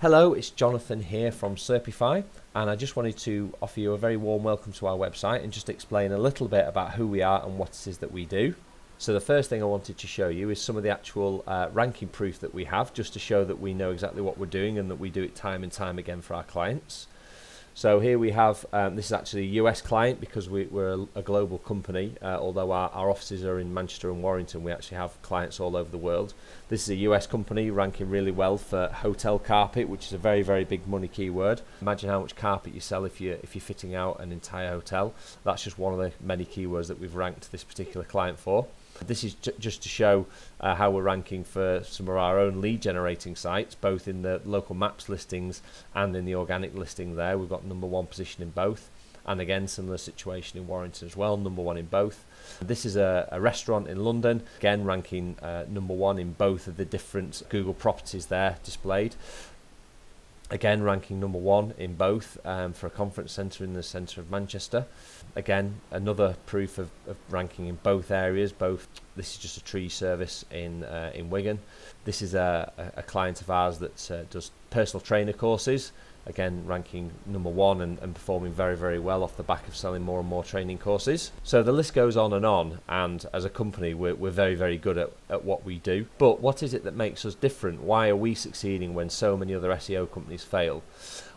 Hello, it's Jonathan here from Serpify, and I just wanted to offer you a very warm welcome to our website and just explain a little bit about who we are and what it is that we do. So the first thing I wanted to show you is some of the actual ranking proof that we have, just to show that we know exactly what we're doing and that we do it time and time again for our clients. So here we have, this is actually a US client because we're a global company, although our offices are in Manchester and Warrington, we actually have clients all over the world. This is a US company ranking really well for hotel carpet, which is a very, very big money keyword. Imagine how much carpet you sell if you're fitting out an entire hotel. That's just one of the many keywords that we've ranked this particular client for. This is just to show how we're ranking for some of our own lead generating sites, both in the local maps listings and in the organic listing there. We've got #1 position in both, and again similar situation in Warrington as well, #1 in both. This is a restaurant in London, again ranking #1 in both of the different Google properties there displayed. Again, ranking #1 in both for a conference centre in the centre of Manchester. Again, another proof of ranking in both areas. This is just a tree service in Wigan. This is a client of ours that does personal trainer courses. Again, ranking #1 and performing very, very well off the back of selling more and more training courses. So the list goes on, and as a company we're very, very good at what we do. But what is it that makes us different? Why are we succeeding when so many other SEO companies fail?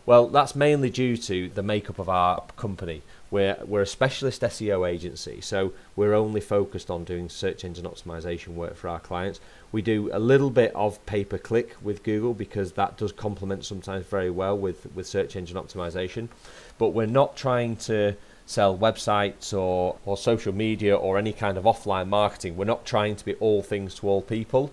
Well, that's mainly due to the makeup of our company. We're a specialist SEO agency, so we're only focused on doing search engine optimization work for our clients. We do a little bit of pay-per-click with Google because that does complement sometimes very well with search engine optimization, but we're not trying to sell websites or social media or any kind of offline marketing. We're not trying to be all things to all people.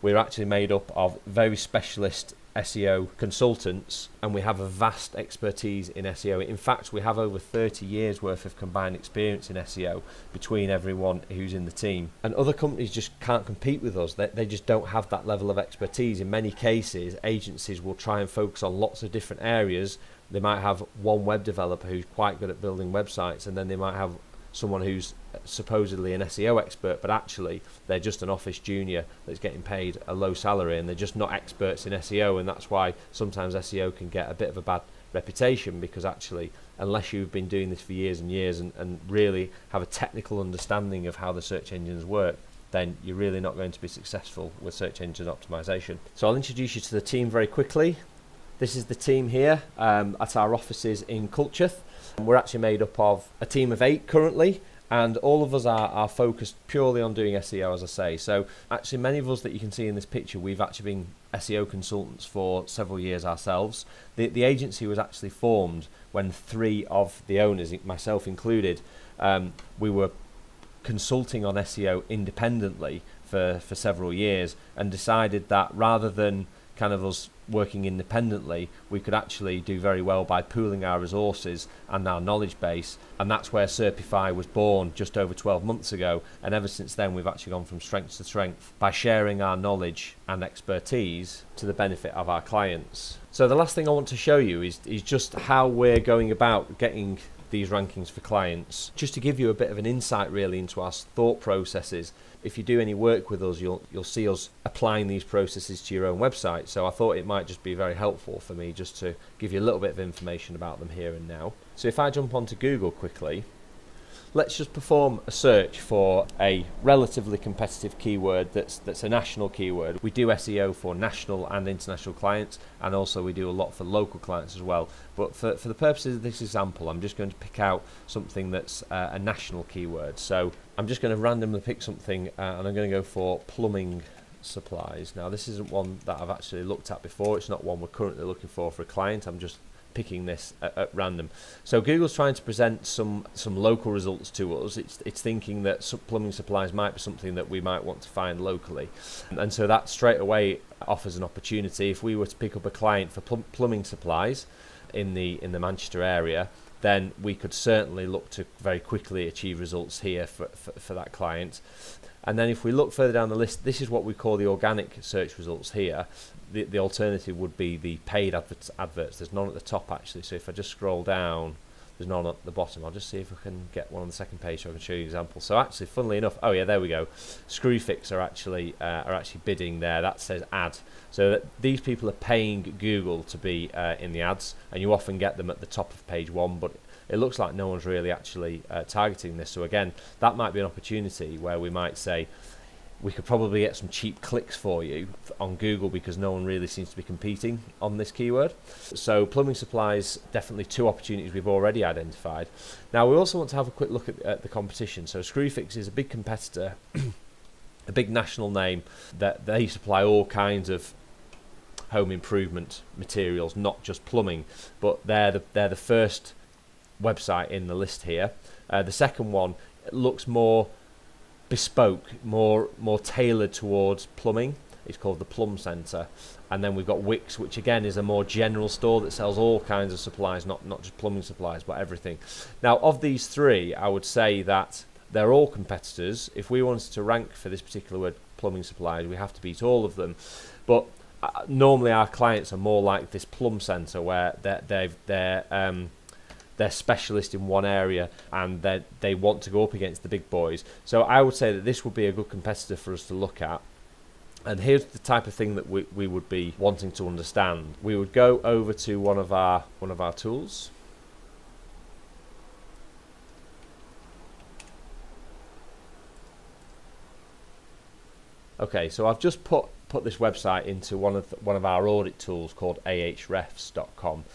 We're actually made up of very specialist SEO consultants, and we have a vast expertise in SEO. In fact, we have over 30 years worth of combined experience in SEO between everyone who's in the team, and other companies just can't compete with us. They just don't have that level of expertise. In many cases, agencies will try and focus on lots of different areas. They might have one web developer who's quite good at building websites, and then they might have someone who's supposedly an SEO expert, but actually they're just an office junior that's getting paid a low salary, and they're just not experts in SEO. And that's why sometimes SEO can get a bit of a bad reputation, because actually, unless you've been doing this for years and years and really have a technical understanding of how the search engines work, then you're really not going to be successful with search engine optimization. So I'll introduce you to the team very quickly. This is the team here at our offices in Culcheth. We're actually made up of a team of 8 currently, and all of us are focused purely on doing SEO, as I say. So actually many of us that you can see in this picture, we've actually been SEO consultants for several years ourselves. The agency was actually formed when 3 of the owners, myself included, we were consulting on SEO independently for several years, and decided that rather than kind of us working independently, we could actually do very well by pooling our resources and our knowledge base, and that's where Serpify was born just over 12 months ago. And ever since then we've actually gone from strength to strength by sharing our knowledge and expertise to the benefit of our clients. So the last thing I want to show you is just how we're going about getting these rankings for clients, just to give you a bit of an insight really into our thought processes. If you do any work with us, you'll see us applying these processes to your own website. So I thought it might just be very helpful for me just to give you a little bit of information about them here and now. So if I jump onto Google quickly, let's just perform a search for a relatively competitive keyword that's a national keyword. We do SEO for national and international clients, and also we do a lot for local clients as well. But for the purposes of this example, I'm just going to pick out something that's a national keyword. So I'm just going to randomly pick something, and I'm going to go for plumbing supplies. Now this isn't one that I've actually looked at before. It's not one we're currently looking for a client. I'm just picking this at random. So Google's trying to present some local results to us. It's thinking that plumbing supplies might be something that we might want to find locally, and so that straight away offers an opportunity. If we were to pick up a client for plumbing supplies in the Manchester area, then we could certainly look to very quickly achieve results here for that client. And then if we look further down the list, this is what we call the organic search results here. The alternative would be the paid adverts. There's none at the top actually, so if I just scroll down, there's none at the bottom. I'll just see if I can get one on the second page so I can show you an example. So actually, funnily enough, oh yeah, there we go. Screwfix are actually bidding there. That says ad. So that these people are paying Google to be in the ads, and you often get them at the top of page 1, but it looks like no one's really actually targeting this. So again, that might be an opportunity where we might say, we could probably get some cheap clicks for you on Google because no one really seems to be competing on this keyword. So plumbing supplies, definitely 2 opportunities we've already identified. Now we also want to have a quick look at the competition. So Screwfix is a big competitor, a big national name, that they supply all kinds of home improvement materials, not just plumbing, but they're the first website in the list here. The second one looks more bespoke, more tailored towards plumbing. It's called the Plum Centre. And then we've got Wix, which again is a more general store that sells all kinds of supplies, not just plumbing supplies, but everything. Now of these 3, I would say that they're all competitors. If we wanted to rank for this particular word, plumbing supplies, we have to beat all of them. But normally our clients are more like this Plum Centre, where they're specialist in one area and they want to go up against the big boys. So I would say that this would be a good competitor for us to look at. And here's the type of thing that we would be wanting to understand. We would go over to one of our tools. Okay, so I've just put this website into one of our audit tools called ahrefs.com.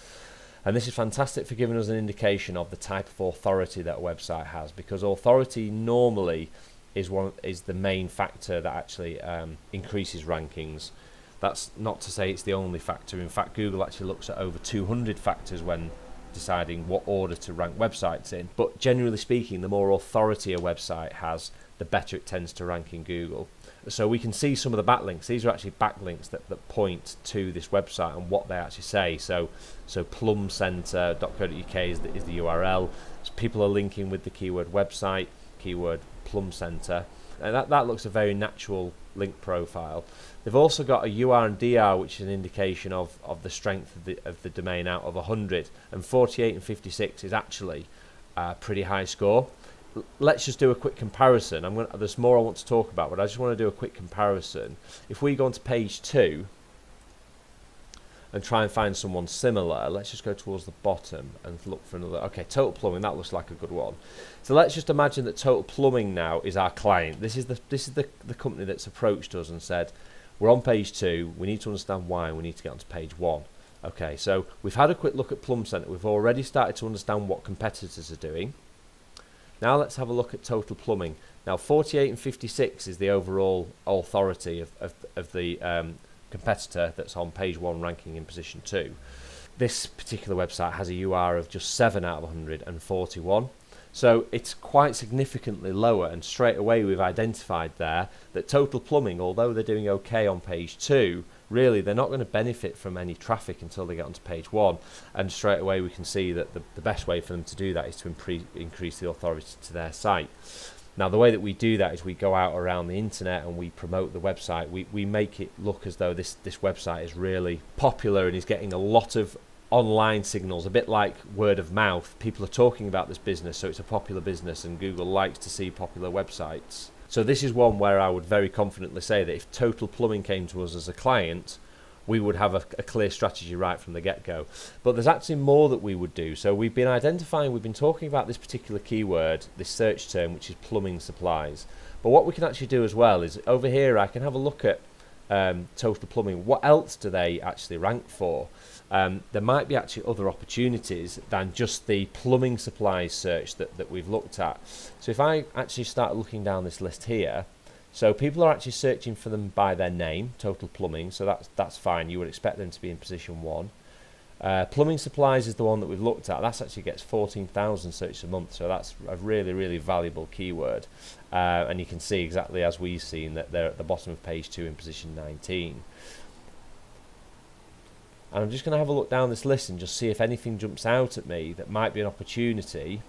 And this is fantastic for giving us an indication of the type of authority that a website has, because authority normally is the main factor that actually increases rankings. That's not to say it's the only factor. In fact, Google actually looks at over 200 factors when deciding what order to rank websites in. But generally speaking, the more authority a website has, the better it tends to rank in Google. So we can see some of the backlinks. These are actually backlinks that point to this website and what they actually say. So plumcenter.co.uk is the URL. So people are linking with the keyword website, keyword Plum Centre, and that looks a very natural link profile. They've also got a UR and DR, which is an indication of the strength of the domain out of 100, and 48 and 56 is actually a pretty high score. Let's just do a quick comparison. There's more I want to talk about, but I just want to do a quick comparison. If we go onto page 2 and try and find someone similar, let's just go towards the bottom and look for another. Okay, Total Plumbing, that looks like a good one. So let's just imagine that Total Plumbing now is our client. This is the company that's approached us and said, we're on page 2, we need to understand why, and we need to get onto page 1. Okay, so we've had a quick look at Plum Centre. We've already started to understand what competitors are doing. Now let's have a look at Total Plumbing. Now 48 and 56 is the overall authority of the competitor that's on page 1 ranking in position 2. This particular website has a UR of just 7 out of 141. So it's quite significantly lower, and straight away we've identified there that Total Plumbing, although they're doing okay on page 2, really they're not going to benefit from any traffic until they get onto page 1, and straight away we can see that the best way for them to do that is to increase the authority to their site. Now the way that we do that is we go out around the internet and we promote the website. We make it look as though this website is really popular and is getting a lot of online signals, a bit like word of mouth. People are talking about this business, so it's a popular business, and Google likes to see popular websites. So this is one where I would very confidently say that if Total Plumbing came to us as a client, we would have a clear strategy right from the get-go. But there's actually more that we would do. So we've been talking about this particular keyword, this search term, which is plumbing supplies. But what we can actually do as well is over here I can have a look at Total Plumbing. What else do they actually rank for? There might be actually other opportunities than just the plumbing supplies search that we've looked at. So if I actually start looking down this list here, so people are actually searching for them by their name, Total Plumbing, so that's fine. You would expect them to be in position 1. Plumbing supplies is the one that we've looked at. That actually gets 14,000 searches a month, so that's a really, really valuable keyword. And you can see exactly as we've seen that they're at the bottom of page 2 in position 19. And I'm just going to have a look down this list and just see if anything jumps out at me that might be an opportunity.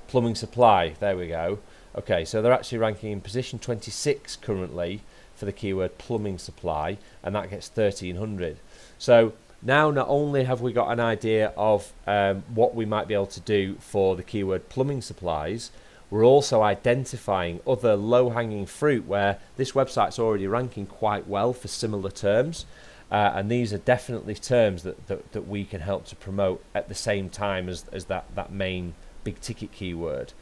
Plumbing supply, there we go. Okay, so they're actually ranking in position 26 currently for the keyword plumbing supply, and that gets 1,300. So Now, not only have we got an idea of what we might be able to do for the keyword plumbing supplies, we're also identifying other low-hanging fruit where this website's already ranking quite well for similar terms. And these are definitely terms that we can help to promote at the same time as that main big ticket keyword.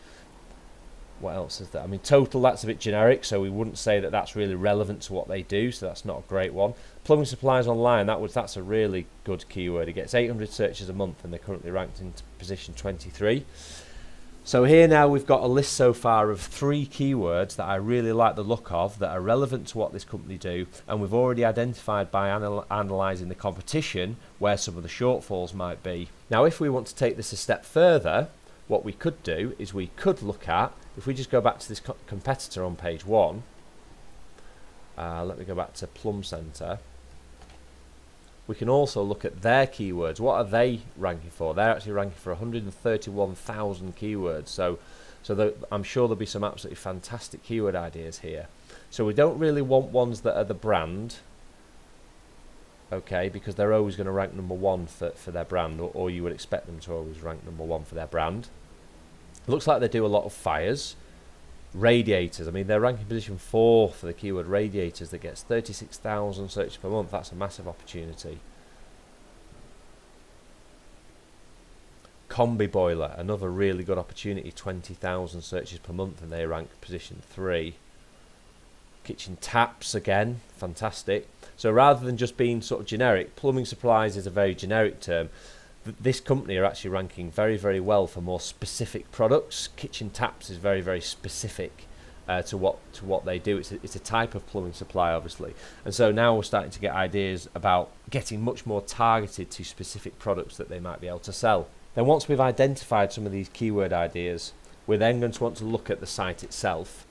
What else is there? I mean, total, that's a bit generic, so we wouldn't say that that's really relevant to what they do, so that's not a great one. Plumbing supplies online, that's a really good keyword. It gets 800 searches a month and they're currently ranked into position 23. So here now we've got a list so far of 3 keywords that I really like the look of, that are relevant to what this company do, and we've already identified by analysing the competition where some of the shortfalls might be. Now, if we want to take this a step further, what we could do is we could look at, if we just go back to this competitor on page 1, let me go back to Plum Centre. We can also look at their keywords. What are they ranking for? They're actually ranking for 131,000 keywords. So I'm sure there'll be some absolutely fantastic keyword ideas here. So we don't really want ones that are the brand, okay, because they're always going to rank number 1 for their brand, or you would expect them to always rank number 1 for their brand. It looks like they do a lot of fires. Radiators, I mean, they're ranking position 4 for the keyword radiators that gets 36,000 searches per month. That's a massive opportunity. Combi boiler, another really good opportunity, 20,000 searches per month, and they rank position 3. Kitchen taps, again, fantastic. So rather than just being sort of generic, plumbing supplies is a very generic term. This company are actually ranking very, very well for more specific products. Kitchen taps is very, very specific to what they do. It's a type of plumbing supply, obviously. And so now we're starting to get ideas about getting much more targeted to specific products that they might be able to sell. Then once we've identified some of these keyword ideas, we're then going to want to look at the site itself.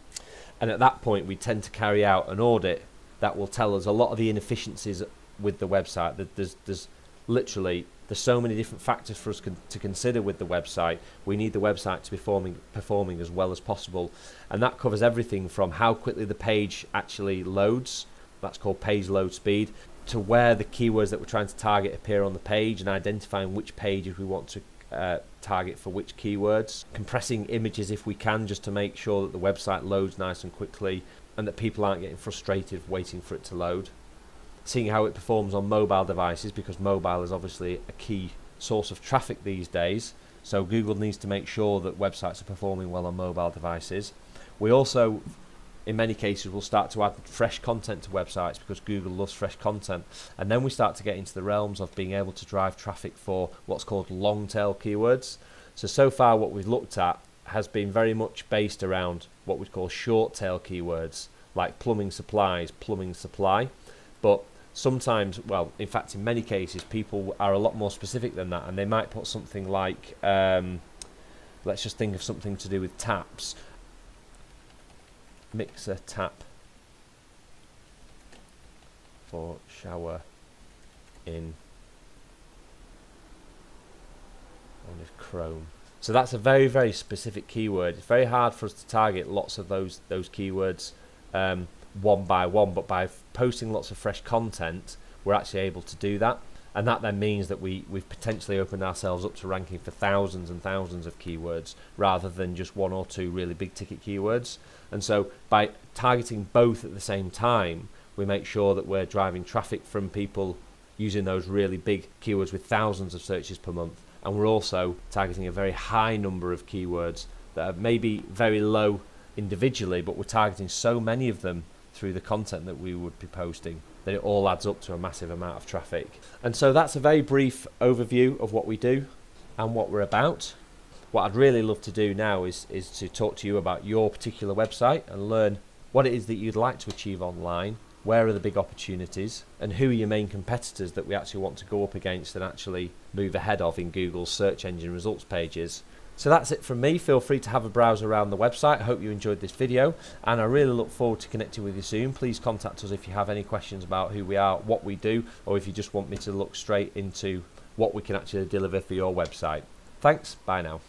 And at that point, we tend to carry out an audit that will tell us a lot of the inefficiencies with the website. There's literally so many different factors for us to consider with the website. We need the website to be performing as well as possible, and that covers everything from how quickly the page actually loads, that's called page load speed, to where the keywords that we're trying to target appear on the page, and identifying which pages we want to target for which keywords, compressing images if we can, just to make sure that the website loads nice and quickly and that people aren't getting frustrated waiting for it to load. Seeing how it performs on mobile devices, because mobile is obviously a key source of traffic these days, so Google needs to make sure that websites are performing well on mobile devices. We also, in many cases, will start to add fresh content to websites because Google loves fresh content, and then we start to get into the realms of being able to drive traffic for what's called long tail keywords. So far what we've looked at has been very much based around what we call short tail keywords like plumbing supplies, plumbing supply, but sometimes, well, in fact, in many cases, people are a lot more specific than that, and they might put something like, let's just think of something to do with taps. Mixer tap for shower in Chrome. So that's a very, very specific keyword. It's very hard for us to target lots of those keywords one by one, but by posting lots of fresh content, we're actually able to do that. And that then means that we've potentially opened ourselves up to ranking for thousands and thousands of keywords rather than just 1 or 2 really big ticket keywords. And so by targeting both at the same time, we make sure that we're driving traffic from people using those really big keywords with thousands of searches per month. And we're also targeting a very high number of keywords that are maybe very low individually, but we're targeting so many of them through the content that we would be posting that it all adds up to a massive amount of traffic. And so that's a very brief overview of what we do and what we're about. What I'd really love to do now is to talk to you about your particular website and learn what it is that you'd like to achieve online, where are the big opportunities, and who are your main competitors that we actually want to go up against and actually move ahead of in Google's search engine results pages. So that's it from me. Feel free to have a browse around the website. I hope you enjoyed this video, and I really look forward to connecting with you soon. Please contact us if you have any questions about who we are, what we do, or if you just want me to look straight into what we can actually deliver for your website. Thanks, bye now.